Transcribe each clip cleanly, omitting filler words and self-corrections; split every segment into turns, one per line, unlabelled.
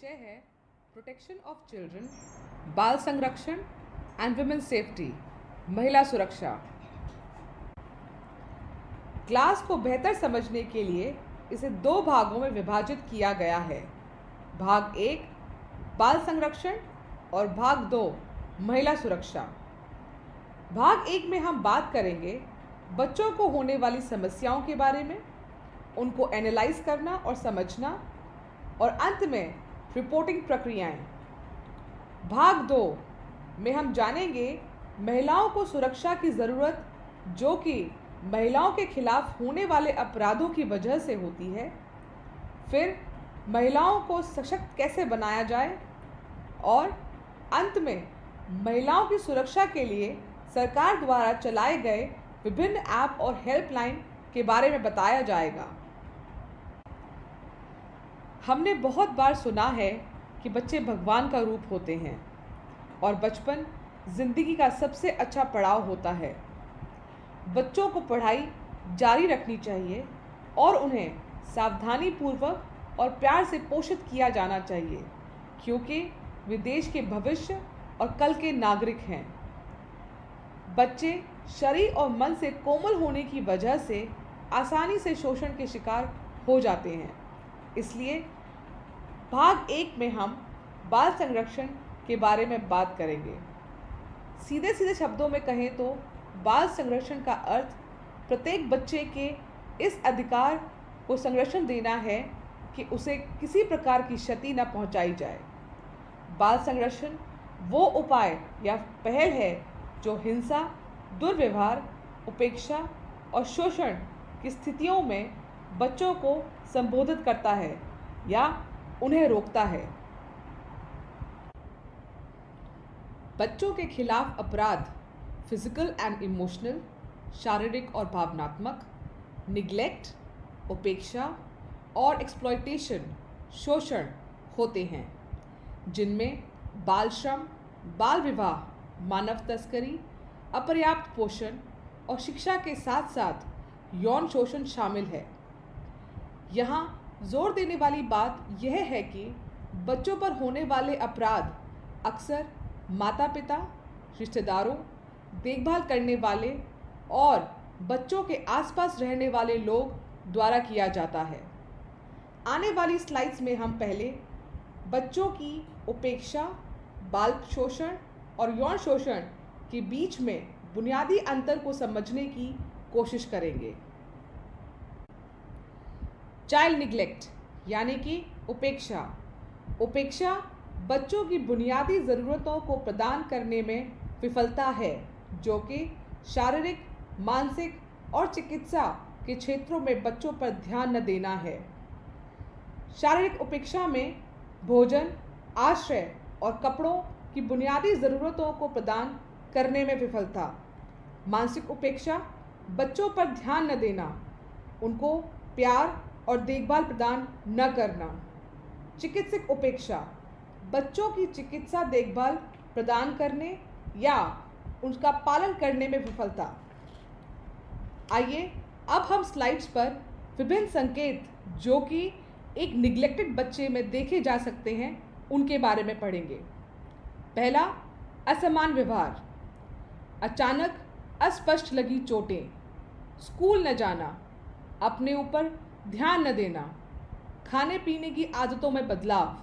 विषय है protection of children, बाल संरक्षण एंड वुमेन सेफ्टी, महिला सुरक्षा। क्लास को बेहतर समझने के लिए इसे दो भागों में विभाजित किया गया है। भाग 1 बाल संरक्षण और भाग 2 महिला सुरक्षा। भाग 1 में हम बात करेंगे बच्चों को होने वाली समस्याओं के बारे में, उनको एनालाइज करना और समझना, और अंत में रिपोर्टिंग प्रक्रियाएं। भाग 2 में हम जानेंगे महिलाओं को सुरक्षा की ज़रूरत जो कि महिलाओं के खिलाफ होने वाले अपराधों की वजह से होती है, फिर महिलाओं को सशक्त कैसे बनाया जाए, और अंत में महिलाओं की सुरक्षा के लिए सरकार द्वारा चलाए गए विभिन्न ऐप और हेल्पलाइन के बारे में बताया जाएगा। हमने बहुत बार सुना है कि बच्चे भगवान का रूप होते हैं और बचपन ज़िंदगी का सबसे अच्छा पड़ाव होता है। बच्चों को पढ़ाई जारी रखनी चाहिए और उन्हें सावधानीपूर्वक और प्यार से पोषित किया जाना चाहिए, क्योंकि वे देश के भविष्य और कल के नागरिक हैं। बच्चे शरीर और मन से कोमल होने की वजह से आसानी से शोषण के शिकार हो जाते हैं। इसलिए भाग 1 में हम बाल संरक्षण के बारे में बात करेंगे। सीधे सीधे शब्दों में कहें तो बाल संरक्षण का अर्थ प्रत्येक बच्चे के इस अधिकार को संरक्षण देना है कि उसे किसी प्रकार की क्षति न पहुंचाई जाए। बाल संरक्षण वो उपाय या पहल है जो हिंसा, दुर्व्यवहार, उपेक्षा और शोषण की स्थितियों में बच्चों को संबोधित करता है या उन्हें रोकता है। बच्चों के खिलाफ अपराध फिजिकल एंड इमोशनल, शारीरिक और भावनात्मक, निग्लेक्ट, उपेक्षा और एक्सप्लॉयटेशन, शोषण होते हैं, जिनमें बाल श्रम, बाल विवाह, मानव तस्करी, अपर्याप्त पोषण और शिक्षा के साथ साथ यौन शोषण शामिल है। यहाँ जोर देने वाली बात यह है कि बच्चों पर होने वाले अपराध अक्सर माता पिता, रिश्तेदारों, देखभाल करने वाले और बच्चों के आसपास रहने वाले लोग द्वारा किया जाता है। आने वाली स्लाइड्स में हम पहले बच्चों की उपेक्षा, बाल शोषण और यौन शोषण के बीच में बुनियादी अंतर को समझने की कोशिश करेंगे। चाइल्ड निग्लेक्ट यानी कि उपेक्षा। उपेक्षा बच्चों की बुनियादी ज़रूरतों को प्रदान करने में विफलता है, जो कि शारीरिक, मानसिक और चिकित्सा के क्षेत्रों में बच्चों पर ध्यान न देना है। शारीरिक उपेक्षा में भोजन, आश्रय और कपड़ों की बुनियादी ज़रूरतों को प्रदान करने में विफलता। मानसिक उपेक्षा बच्चों पर ध्यान न देना, उनको प्यार और देखभाल प्रदान न करना। चिकित्सक उपेक्षा बच्चों की चिकित्सा देखभाल प्रदान करने या उनका पालन करने में विफलता। आइए अब हम स्लाइड्स पर विभिन्न संकेत जो कि एक निग्लेक्टेड बच्चे में देखे जा सकते हैं उनके बारे में पढ़ेंगे। पहला, असमान व्यवहार, अचानक अस्पष्ट लगी चोटें, स्कूल न जाना, अपने ऊपर ध्यान न देना, खाने पीने की आदतों में बदलाव,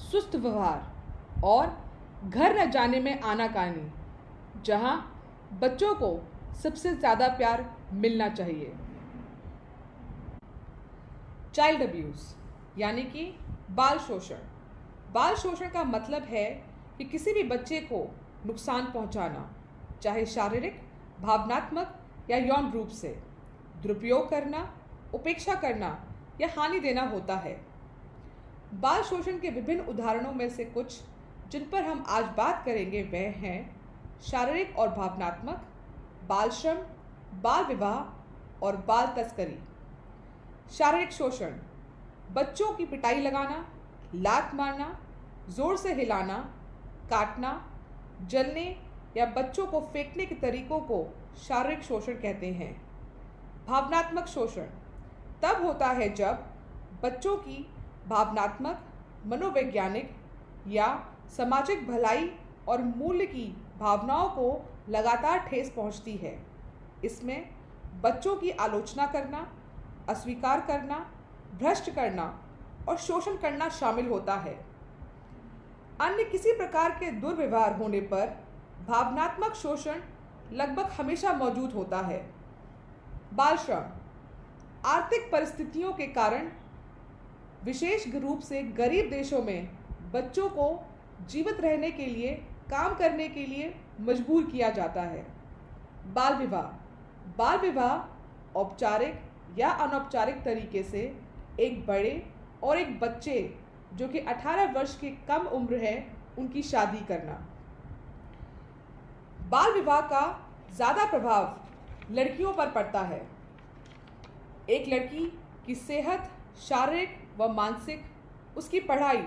सुस्त व्यवहार और घर न जाने में आनाकानी, जहां बच्चों को सबसे ज़्यादा प्यार मिलना चाहिए। चाइल्ड अब्यूज़ यानी कि बाल शोषण। बाल शोषण का मतलब है कि किसी भी बच्चे को नुकसान पहुंचाना, चाहे शारीरिक, भावनात्मक या यौन रूप से, दुरुपयोग करना, उपेक्षा करना या हानि देना होता है। बाल शोषण के विभिन्न उदाहरणों में से कुछ जिन पर हम आज बात करेंगे वह हैं शारीरिक और भावनात्मक, बाल श्रम, बाल विवाह और बाल तस्करी। शारीरिक शोषण बच्चों की पिटाई लगाना, लात मारना, जोर से हिलाना, काटना, जलने या बच्चों को फेंकने के तरीकों को शारीरिक शोषण कहते हैं। भावनात्मक शोषण तब होता है जब बच्चों की भावनात्मक, मनोवैज्ञानिक या सामाजिक भलाई और मूल्य की भावनाओं को लगातार ठेस पहुंचती है। इसमें बच्चों की आलोचना करना, अस्वीकार करना, भ्रष्ट करना और शोषण करना शामिल होता है। अन्य किसी प्रकार के दुर्व्यवहार होने पर भावनात्मक शोषण लगभग हमेशा मौजूद होता है। बाल श्रम आर्थिक परिस्थितियों के कारण विशेष रूप से गरीब देशों में बच्चों को जीवित रहने के लिए काम करने के लिए मजबूर किया जाता है। बाल विवाह औपचारिक या अनौपचारिक तरीके से एक बड़े और एक बच्चे जो कि 18 वर्ष की कम उम्र है उनकी शादी करना। बाल विवाह का ज़्यादा प्रभाव लड़कियों पर पड़ता है। एक लड़की की सेहत, शारीरिक व मानसिक, उसकी पढ़ाई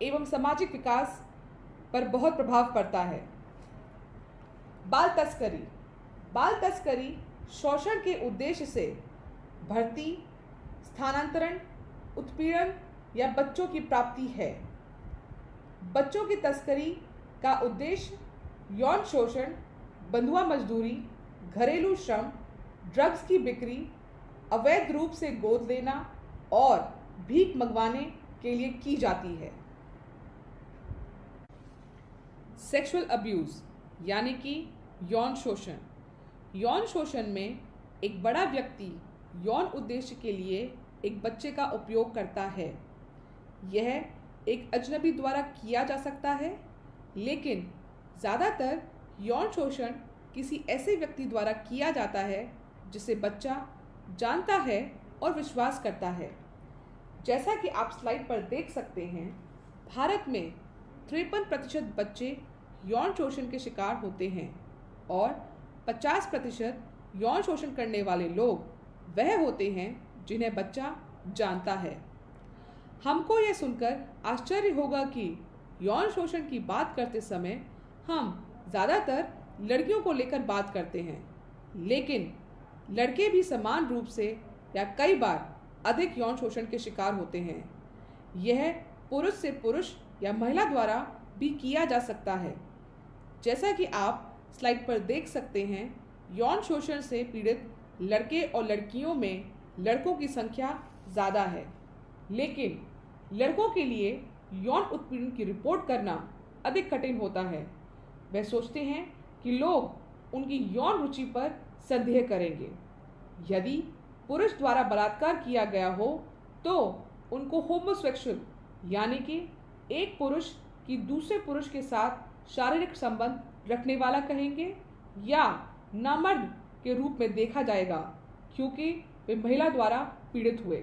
एवं सामाजिक विकास पर बहुत प्रभाव पड़ता है। बाल तस्करी शोषण के उद्देश्य से भर्ती, स्थानांतरण, उत्पीड़न या बच्चों की प्राप्ति है। बच्चों की तस्करी का उद्देश्य यौन शोषण, बंधुआ मजदूरी, घरेलू श्रम, ड्रग्स की बिक्री, अवैध रूप से गोद लेना और भीख मंगवाने के लिए की जाती है। सेक्सुअल अब्यूज़ यानी कि यौन शोषण। यौन शोषण में एक बड़ा व्यक्ति यौन उद्देश्य के लिए एक बच्चे का उपयोग करता है। यह एक अजनबी द्वारा किया जा सकता है, लेकिन ज़्यादातर यौन शोषण किसी ऐसे व्यक्ति द्वारा किया जाता है जिसे बच्चा जानता है और विश्वास करता है। जैसा कि आप स्लाइड पर देख सकते हैं, भारत में 53% बच्चे यौन शोषण के शिकार होते हैं और 50% यौन शोषण करने वाले लोग वह होते हैं जिन्हें बच्चा जानता है। हमको यह सुनकर आश्चर्य होगा कि यौन शोषण की बात करते समय हम ज़्यादातर लड़कियों को लेकर बात करते हैं, लेकिन लड़के भी समान रूप से या कई बार अधिक यौन शोषण के शिकार होते हैं। यह पुरुष से पुरुष या महिला द्वारा भी किया जा सकता है। जैसा कि आप स्लाइड पर देख सकते हैं, यौन शोषण से पीड़ित लड़के और लड़कियों में लड़कों की संख्या ज़्यादा है, लेकिन लड़कों के लिए यौन उत्पीड़न की रिपोर्ट करना अधिक कठिन होता है। वह सोचते हैं कि लोग उनकी यौन रुचि पर संदेह करेंगे। यदि पुरुष द्वारा बलात्कार किया गया हो तो उनको होमोसेक्सुअल यानी कि एक पुरुष की दूसरे पुरुष के साथ शारीरिक संबंध रखने वाला कहेंगे या नामर्द के रूप में देखा जाएगा क्योंकि वे महिला द्वारा पीड़ित हुए।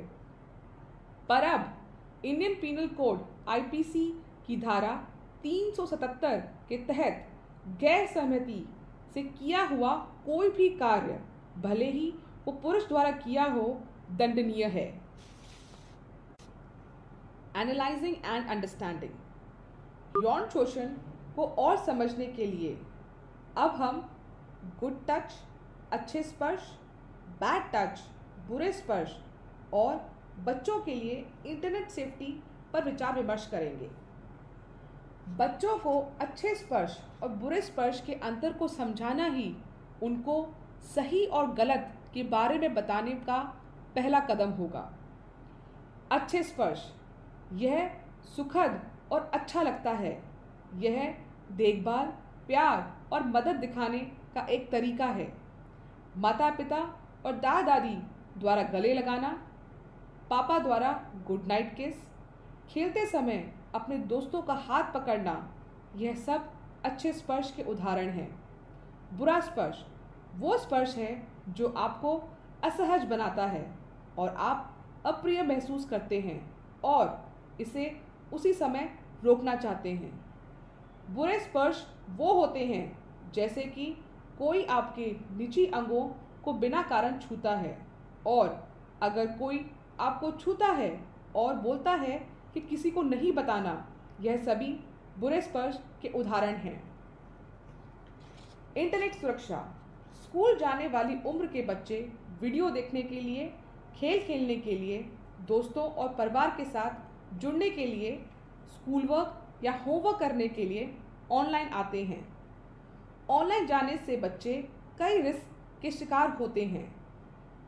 पर अब इंडियन पीनल कोड आईपीसी की धारा 377 के तहत गैर सहमति से किया हुआ कोई भी कार्य, भले ही वो पुरुष द्वारा किया हो, दंडनीय है। Analysing and understanding. यौन शोषण को और समझने के लिए अब हम गुड टच, अच्छे स्पर्श, बैड टच, बुरे स्पर्श और बच्चों के लिए इंटरनेट सेफ्टी पर विचार विमर्श करेंगे। बच्चों को अच्छे स्पर्श और बुरे स्पर्श के अंतर को समझाना ही उनको सही और गलत के बारे में बताने का पहला कदम होगा। अच्छे स्पर्श, यह सुखद और अच्छा लगता है। यह देखभाल, प्यार और मदद दिखाने का एक तरीका है। माता पिता और दादा दादी द्वारा गले लगाना, पापा द्वारा गुड नाइट किस, खेलते समय अपने दोस्तों का हाथ पकड़ना, यह सब अच्छे स्पर्श के उदाहरण हैं। बुरा स्पर्श वो स्पर्श है जो आपको असहज बनाता है और आप अप्रिय महसूस करते हैं और इसे उसी समय रोकना चाहते हैं। बुरे स्पर्श वो होते हैं जैसे कि कोई आपके निजी अंगों को बिना कारण छूता है, और अगर कोई आपको छूता है और बोलता है कि किसी को नहीं बताना, यह सभी बुरे स्पर्श के उदाहरण हैं। इंटरनेट सुरक्षा। स्कूल जाने वाली उम्र के बच्चे वीडियो देखने के लिए, खेल खेलने के लिए, दोस्तों और परिवार के साथ जुड़ने के लिए स्कूल वर्क या होमवर्क करने के लिए ऑनलाइन आते हैं। ऑनलाइन जाने से बच्चे कई रिस्क के शिकार होते हैं,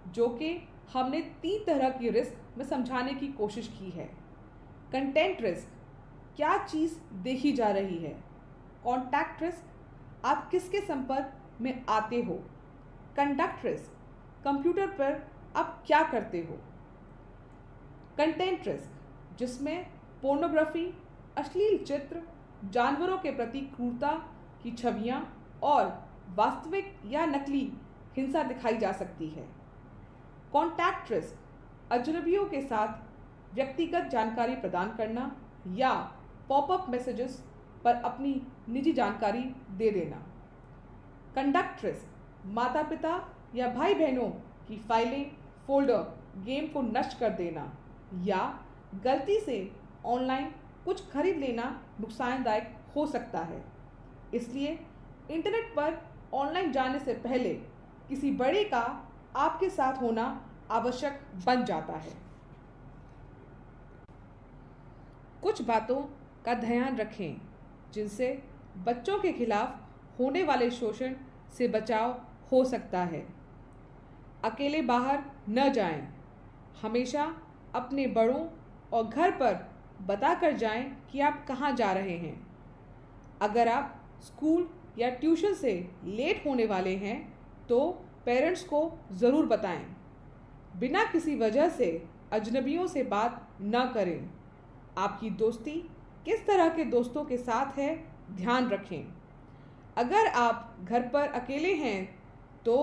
जो कि हमने 3 तरह की रिस्क में समझाने की कोशिश की है। कंटेंट रिस्क, क्या चीज़ देखी जा रही है। कॉन्टैक्ट रिस्क, आप किसके संपर्क में आते हो। कंडक्ट रिस्क, कंप्यूटर पर आप क्या करते हो। कंटेंट रिस्क, जिसमें पोर्नोग्राफी, अश्लील चित्र, जानवरों के प्रति क्रूरता की छवियां और वास्तविक या नकली हिंसा दिखाई जा सकती है। कॉन्टैक्ट रिस्क, अजनबियों के साथ व्यक्तिगत जानकारी प्रदान करना या पॉपअप मैसेजेस पर अपनी निजी जानकारी दे देना। कंडक्ट रिस्क, माता पिता या भाई बहनों की फाइलें, फोल्डर, गेम को नष्ट कर देना या गलती से ऑनलाइन कुछ खरीद लेना नुकसानदायक हो सकता है। इसलिए इंटरनेट पर ऑनलाइन जाने से पहले किसी बड़े का आपके साथ होना आवश्यक बन जाता है। कुछ बातों का ध्यान रखें जिनसे बच्चों के खिलाफ होने वाले शोषण से बचाव हो सकता है। अकेले बाहर न जाएं। हमेशा अपने बड़ों और घर पर बताकर जाएं कि आप कहाँ जा रहे हैं। अगर आप स्कूल या ट्यूशन से लेट होने वाले हैं तो पेरेंट्स को ज़रूर बताएं। बिना किसी वजह से अजनबियों से बात न करें। आपकी दोस्ती किस तरह के दोस्तों के साथ है, ध्यान रखें। अगर आप घर पर अकेले हैं तो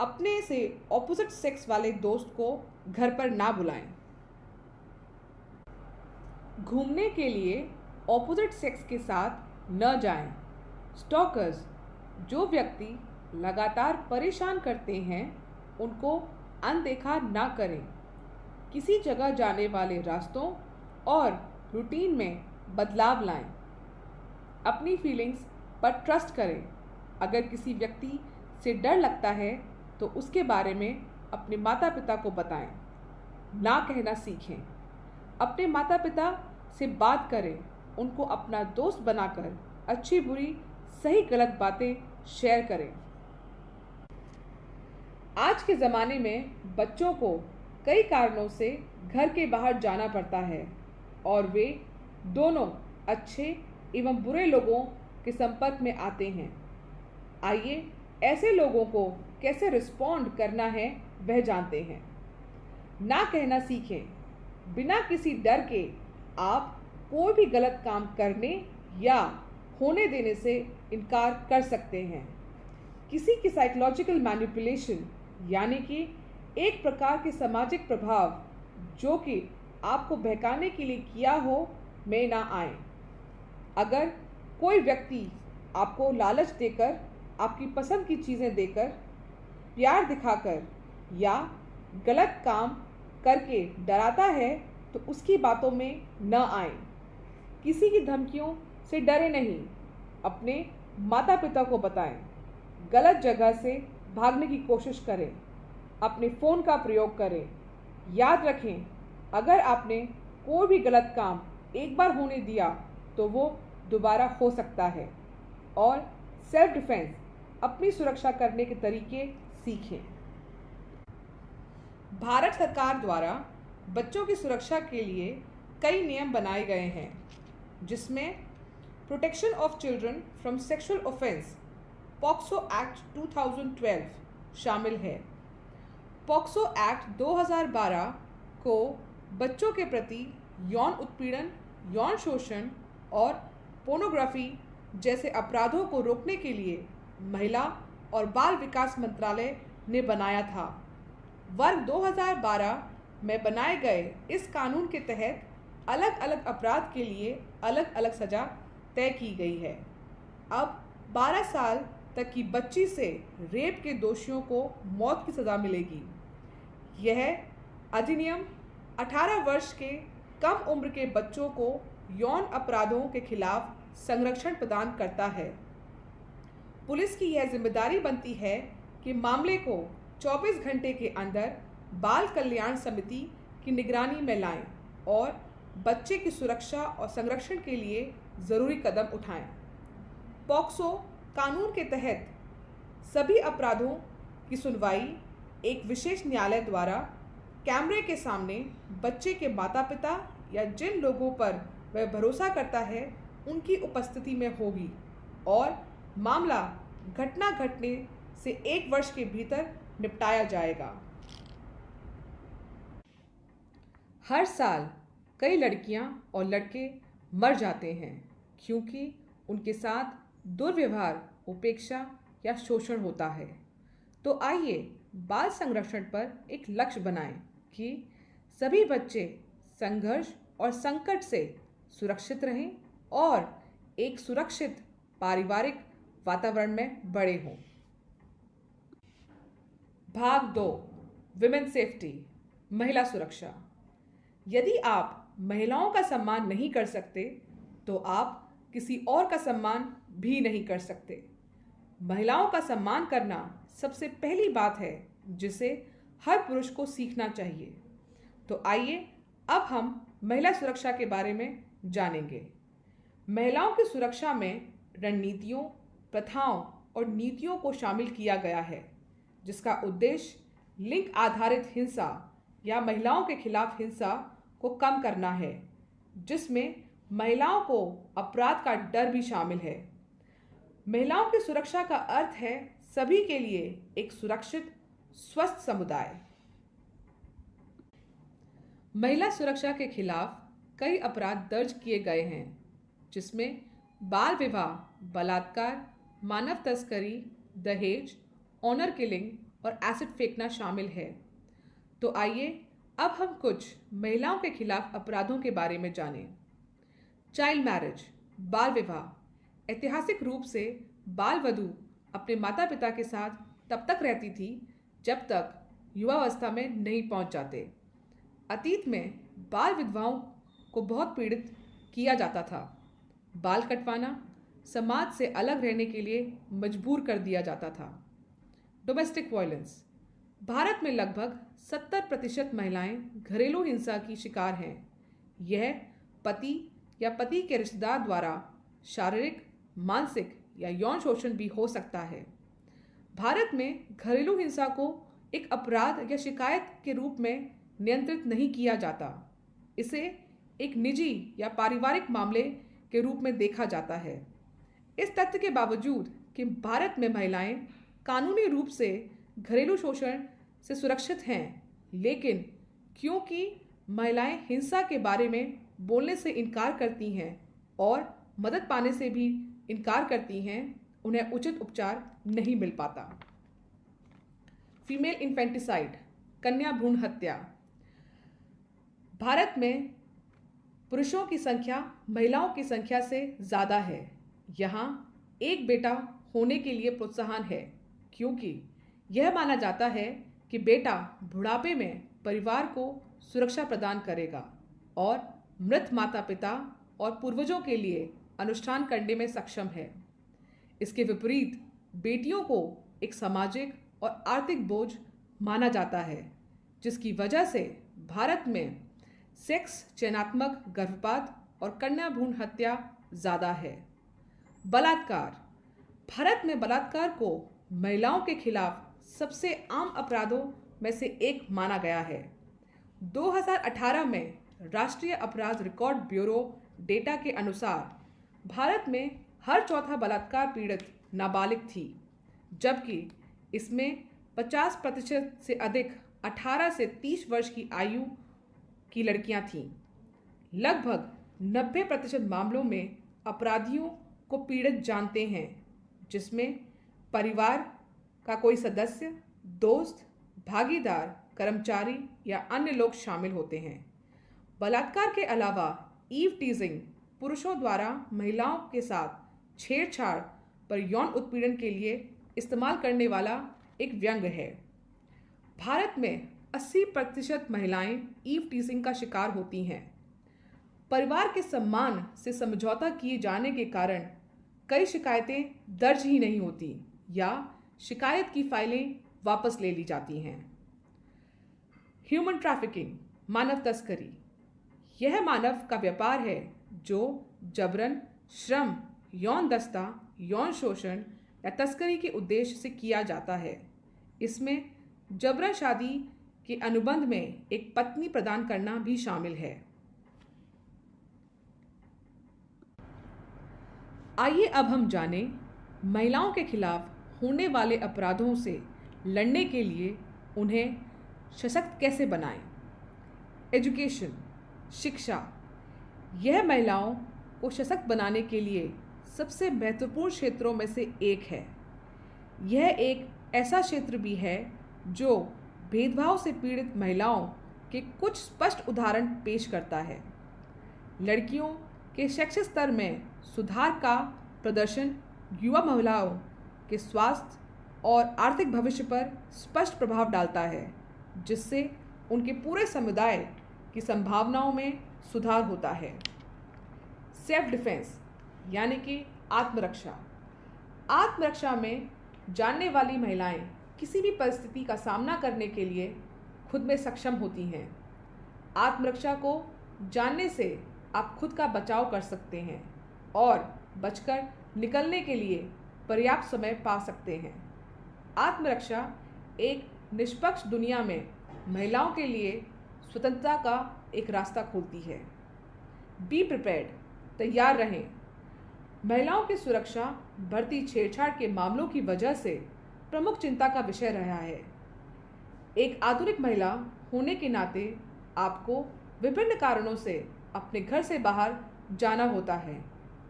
अपने से ऑपोजिट सेक्स वाले दोस्त को घर पर ना बुलाएं। घूमने के लिए ऑपोजिट सेक्स के साथ न जाएं। स्टॉकर्स, जो व्यक्ति लगातार परेशान करते हैं उनको अनदेखा ना करें। किसी जगह जाने वाले रास्तों और रूटीन में बदलाव लाएं। अपनी फीलिंग्स पर ट्रस्ट करें। अगर किसी व्यक्ति से डर लगता है तो उसके बारे में अपने माता पिता को बताएं। ना कहना सीखें। अपने माता पिता से बात करें। उनको अपना दोस्त बनाकर अच्छी बुरी सही गलत बातें शेयर करें। आज के ज़माने में बच्चों को कई कारणों से घर के बाहर जाना पड़ता है और वे दोनों अच्छे एवं बुरे लोगों के संपर्क में आते हैं। आइए ऐसे लोगों को कैसे रिस्पॉन्ड करना है वह जानते हैं। ना कहना सीखें। बिना किसी डर के आप कोई भी गलत काम करने या होने देने से इनकार कर सकते हैं। किसी की साइकोलॉजिकल मैनिपुलेशन यानी कि एक प्रकार के सामाजिक प्रभाव जो कि आपको बहकाने के लिए किया हो में ना आए। अगर कोई व्यक्ति आपको लालच देकर, आपकी पसंद की चीज़ें देकर, प्यार दिखाकर या गलत काम करके डराता है तो उसकी बातों में न आए। किसी की धमकियों से डरे नहीं। अपने माता पिता को बताएं। गलत जगह से भागने की कोशिश करें। अपने फ़ोन का प्रयोग करें। याद रखें, अगर आपने कोई भी गलत काम एक बार होने दिया तो वो दोबारा हो सकता है। और सेल्फ डिफेंस, अपनी सुरक्षा करने के तरीके सीखें। भारत सरकार द्वारा बच्चों की सुरक्षा के लिए कई नियम बनाए गए हैं, जिसमें protection of children from sexual offence POCSO act 2012 शामिल है। पॉक्सो एक्ट 2012 को बच्चों के प्रति यौन उत्पीड़न, यौन शोषण और पोर्नोग्राफी जैसे अपराधों को रोकने के लिए महिला और बाल विकास मंत्रालय ने बनाया था। वर्ष 2012 में बनाए गए इस कानून के तहत अलग अलग अपराध के लिए अलग अलग सज़ा तय की गई है। अब 12 साल तक की बच्ची से रेप के दोषियों को मौत की सज़ा मिलेगी। यह अधिनियम 18 वर्ष के कम उम्र के बच्चों को यौन अपराधों के खिलाफ संरक्षण प्रदान करता है। पुलिस की यह जिम्मेदारी बनती है कि मामले को 24 घंटे के अंदर बाल कल्याण समिति की निगरानी में लाएं और बच्चे की सुरक्षा और संरक्षण के लिए ज़रूरी कदम उठाएं। पॉक्सो कानून के तहत सभी अपराधों की सुनवाई एक विशेष न्यायालय द्वारा कैमरे के सामने बच्चे के माता पिता या जिन लोगों पर वह भरोसा करता है उनकी उपस्थिति में होगी और मामला घटना घटने से 1 वर्ष के भीतर निपटाया जाएगा। हर साल कई लड़कियां और लड़के मर जाते हैं क्योंकि उनके साथ दुर्व्यवहार, उपेक्षा या शोषण होता है। तो आइए बाल संरक्षण पर एक लक्ष्य बनाएं कि सभी बच्चे संघर्ष और संकट से सुरक्षित रहें और एक सुरक्षित पारिवारिक वातावरण में बड़े हों। भाग 2 विमेन सेफ्टी, महिला सुरक्षा। यदि आप महिलाओं का सम्मान नहीं कर सकते तो आप किसी और का सम्मान भी नहीं कर सकते। महिलाओं का सम्मान करना सबसे पहली बात है जिसे हर पुरुष को सीखना चाहिए। तो आइए अब हम महिला सुरक्षा के बारे में जानेंगे। महिलाओं की सुरक्षा में रणनीतियों, प्रथाओं और नीतियों को शामिल किया गया है जिसका उद्देश्य लिंग आधारित हिंसा या महिलाओं के खिलाफ हिंसा को कम करना है, जिसमें महिलाओं को अपराध का डर भी शामिल है। महिलाओं की सुरक्षा का अर्थ है सभी के लिए एक सुरक्षित, स्वस्थ समुदाय। महिला सुरक्षा के खिलाफ कई अपराध दर्ज किए गए हैं जिसमें बाल विवाह, बलात्कार, मानव तस्करी, दहेज, ऑनर किलिंग और एसिड फेंकना शामिल है। तो आइए अब हम कुछ महिलाओं के खिलाफ अपराधों के बारे में जानें। चाइल्ड मैरिज, बाल विवाह। ऐतिहासिक रूप से बाल वधू अपने माता पिता के साथ तब तक रहती थी जब तक युवावस्था में नहीं पहुंच जाते। अतीत में बाल विधवाओं को बहुत पीड़ित किया जाता था। बाल कटवाना समाज से अलग रहने के लिए मजबूर कर दिया जाता था। Domestic violence. भारत में लगभग 70% महिलाएं घरेलू हिंसा की शिकार हैं। यह पति या पति के रिश्तेदार द्वारा शारीरिक, मानसिक या यौन शोषण भी हो सकता है। भारत में घरेलू हिंसा को एक अपराध या शिकायत के रूप में नियंत्रित नहीं किया जाता। इसे एक निजी या पारिवारिक मामले के रूप में देखा जाता है। इस तथ्य के बावजूद कि भारत में महिलाएं कानूनी रूप से घरेलू शोषण से सुरक्षित हैं, लेकिन क्योंकि महिलाएं हिंसा के बारे में बोलने से इनकार करती हैं और मदद पाने से भी इनकार करती हैं, उन्हें उचित उपचार नहीं मिल पाता। फीमेल इन्फेंटिसाइड, कन्या भ्रूण हत्या। भारत में पुरुषों की संख्या महिलाओं की संख्या से ज़्यादा है। यहाँ एक बेटा होने के लिए प्रोत्साहन है क्योंकि यह माना जाता है कि बेटा बुढ़ापे में परिवार को सुरक्षा प्रदान करेगा और मृत माता पिता और पूर्वजों के लिए अनुष्ठान करने में सक्षम है। इसके विपरीत बेटियों को एक सामाजिक और आर्थिक बोझ माना जाता है, जिसकी वजह से भारत में सेक्स चयनात्मक गर्भपात और कन्या भ्रूण हत्या ज़्यादा है। बलात्कार। भारत में बलात्कार को महिलाओं के खिलाफ सबसे आम अपराधों में से एक माना गया है। 2018 में राष्ट्रीय अपराध रिकॉर्ड ब्यूरो डेटा के अनुसार भारत में हर चौथा बलात्कार पीड़ित नाबालिग थी, जबकि इसमें 50% से अधिक 18 से 30 वर्ष की आयु की लड़कियां थीं। लगभग 90% मामलों में अपराधियों को पीड़ित जानते हैं, जिसमें परिवार का कोई सदस्य, दोस्त, भागीदार, कर्मचारी या अन्य लोग शामिल होते हैं। बलात्कार के अलावा ईव टीजिंग पुरुषों द्वारा महिलाओं के साथ छेड़छाड़ पर यौन उत्पीड़न के लिए इस्तेमाल करने वाला एक व्यंग है। भारत में 80% महिलाएं ईव टीजिंग का शिकार होती हैं। परिवार के सम्मान से समझौता किए जाने के कारण कई शिकायतें दर्ज ही नहीं होती या शिकायत की फाइलें वापस ले ली जाती हैं। ह्यूमन ट्रैफिकिंग, मानव तस्करी। यह मानव का व्यापार है जो जबरन, श्रम, यौन दस्ता, यौन शोषण या तस्करी के उद्देश्य से किया जाता है। इसमें जबरन शादी के अनुबंध में एक पत्नी प्रदान करना भी शामिल है। आइए अब हम जानें महिलाओं के खिलाफ होने वाले अपराधों से लड़ने के लिए उन्हें सशक्त कैसे बनाएं। एजुकेशन, शिक्षा, यह महिलाओं को सशक्त बनाने के लिए सबसे महत्वपूर्ण क्षेत्रों में से एक है। यह एक ऐसा क्षेत्र भी है जो भेदभाव से पीड़ित महिलाओं के कुछ स्पष्ट उदाहरण पेश करता है। लड़कियों के शैक्षिक स्तर में सुधार का प्रदर्शन युवा महिलाओं के स्वास्थ्य और आर्थिक भविष्य पर स्पष्ट प्रभाव डालता है, जिससे उनके पूरे समुदाय की संभावनाओं में सुधार होता है। सेल्फ डिफेंस यानी कि आत्मरक्षा। आत्मरक्षा में जानने वाली महिलाएं किसी भी परिस्थिति का सामना करने के लिए खुद में सक्षम होती हैं। आत्मरक्षा को जानने से आप खुद का बचाव कर सकते हैं और बचकर निकलने के लिए पर्याप्त समय पा सकते हैं। आत्मरक्षा एक निष्पक्ष दुनिया में महिलाओं के लिए स्वतंत्रता का एक रास्ता खोलती है। बी प्रिपेयर्ड, तैयार रहें। महिलाओं की सुरक्षा बढ़ती छेड़छाड़ के मामलों की वजह से प्रमुख चिंता का विषय रहा है। एक आधुनिक महिला होने के नाते आपको विभिन्न कारणों से अपने घर से बाहर जाना होता है,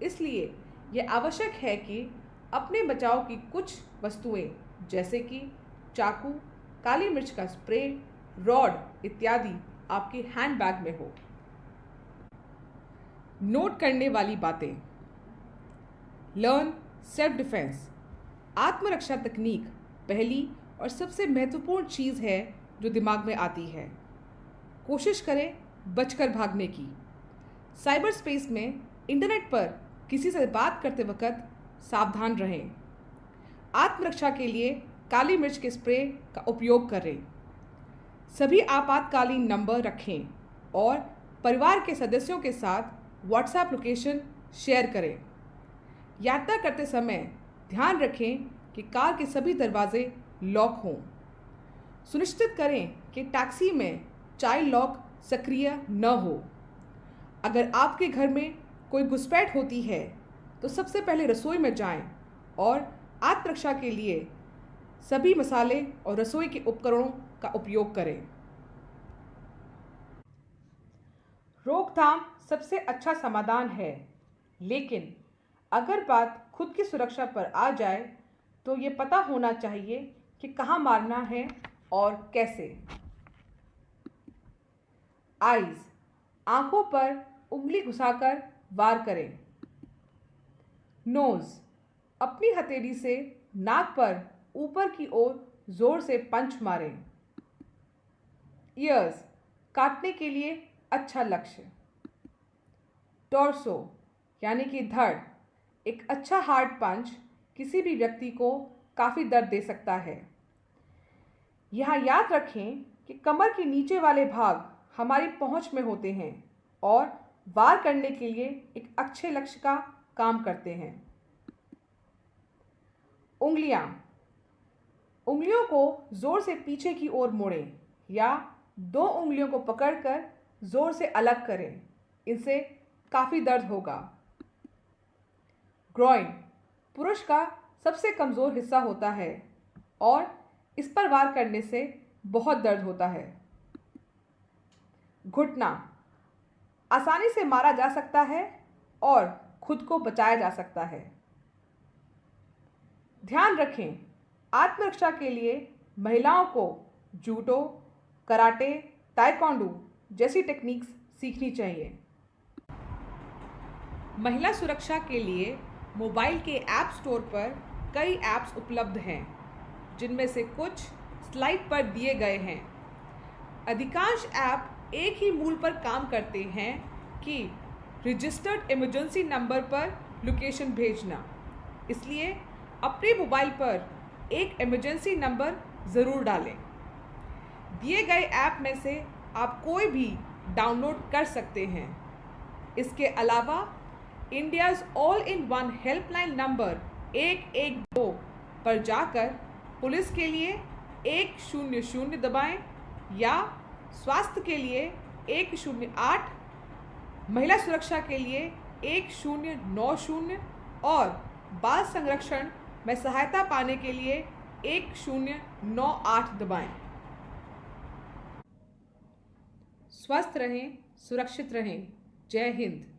इसलिए यह आवश्यक है कि अपने बचाव की कुछ वस्तुएं जैसे कि चाकू, काली मिर्च का स्प्रे, रॉड इत्यादि आपके हैंडबैग में हो। नोट करने वाली बातें। Learn self defence. आत्मरक्षा तकनीक पहली और सबसे महत्वपूर्ण चीज़ है जो दिमाग में आती है। कोशिश करें बचकर भागने की। साइबर स्पेस में इंटरनेट पर किसी से बात करते वक्त सावधान रहें। आत्मरक्षा के लिए काली मिर्च के स्प्रे का उपयोग करें। सभी आपातकालीन नंबर रखें और परिवार के सदस्यों के साथ व्हाट्सएप लोकेशन शेयर करें। यात्रा करते समय ध्यान रखें कि कार के सभी दरवाजे लॉक हों। सुनिश्चित करें कि टैक्सी में चाइल्ड लॉक सक्रिय न हो। अगर आपके घर में कोई घुसपैठ होती है तो सबसे पहले रसोई में जाएं और आत्मरक्षा के लिए सभी मसाले और रसोई के उपकरणों का उपयोग करें। रोकथाम सबसे अच्छा समाधान है, लेकिन अगर बात खुद की सुरक्षा पर आ जाए तो ये पता होना चाहिए कि कहाँ मारना है और कैसे। आइज, आंखों पर उंगली घुसाकर वार करें। नोज, अपनी हथेली से नाक पर ऊपर की ओर जोर से पंच मारें। ईयर्स, काटने के लिए अच्छा लक्ष्य। टॉर्सो यानी कि धड़, एक अच्छा हार्ड पंच किसी भी व्यक्ति को काफ़ी दर्द दे सकता है। यहाँ याद रखें कि कमर के नीचे वाले भाग हमारी पहुँच में होते हैं और वार करने के लिए एक अच्छे लक्ष्य का काम करते हैं। उंगलियां, उंगलियों को जोर से पीछे की ओर मोड़ें या दो उंगलियों को पकड़कर जोर से अलग करें, इनसे काफ़ी दर्द होगा। ग्रॉइन, पुरुष का सबसे कमज़ोर हिस्सा होता है और इस पर वार करने से बहुत दर्द होता है। घुटना, आसानी से मारा जा सकता है और खुद को बचाया जा सकता है। ध्यान रखें, आत्मरक्षा के लिए महिलाओं को जूडो, कराटे, ताइक्वांडो जैसी टेक्निक्स सीखनी चाहिए। महिला सुरक्षा के लिए मोबाइल के ऐप स्टोर पर कई ऐप्स उपलब्ध हैं, जिनमें से कुछ स्लाइड पर दिए गए हैं। अधिकांश ऐप एक ही मूल पर काम करते हैं कि रजिस्टर्ड इमरजेंसी नंबर पर लोकेशन भेजना। इसलिए अपने मोबाइल पर एक इमरजेंसी नंबर ज़रूर डालें। दिए गए ऐप में से आप कोई भी डाउनलोड कर सकते हैं। इसके अलावा India's all in one helpline number 112 पर जाकर पुलिस के लिए 100 दबाएं या स्वास्थ्य के लिए 108, महिला सुरक्षा के लिए 1090 और बाल संरक्षण में सहायता पाने के लिए 1098 दबाएं। स्वस्थ रहें, सुरक्षित रहें। जय हिंद।